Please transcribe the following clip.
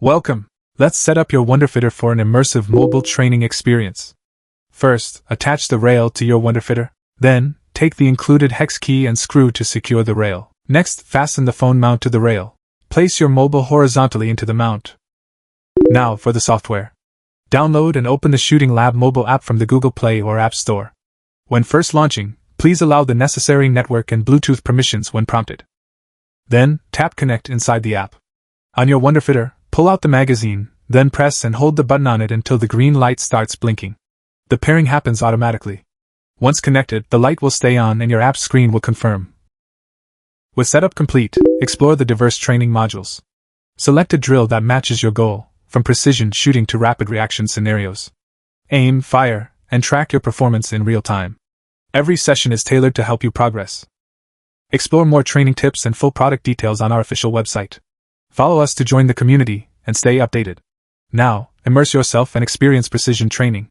Welcome! Let's set up your Wonderfitter for an immersive mobile training experience. First, attach the rail to your Wonderfitter. Then, take the included hex key and screw to secure the rail. Next, fasten the phone mount to the rail. Place your mobile horizontally into the mount. Now for the software. Download and open the Shooting Lab mobile app from the Google Play or App Store. When first launching, please allow the necessary network and Bluetooth permissions when prompted. Then, tap Connect inside the app. On your Wonderfitter, pull out the magazine, then press and hold the button on it until the green light starts blinking. The pairing happens automatically. Once connected, the light will stay on and your app screen will confirm. With setup complete, explore the diverse training modules. Select a drill that matches your goal, from precision shooting to rapid reaction scenarios. Aim, fire, and track your performance in real time. Every session is tailored to help you progress. Explore more training tips and full product details on our official website. Follow us to join the community and stay updated. Now, immerse yourself and experience precision training.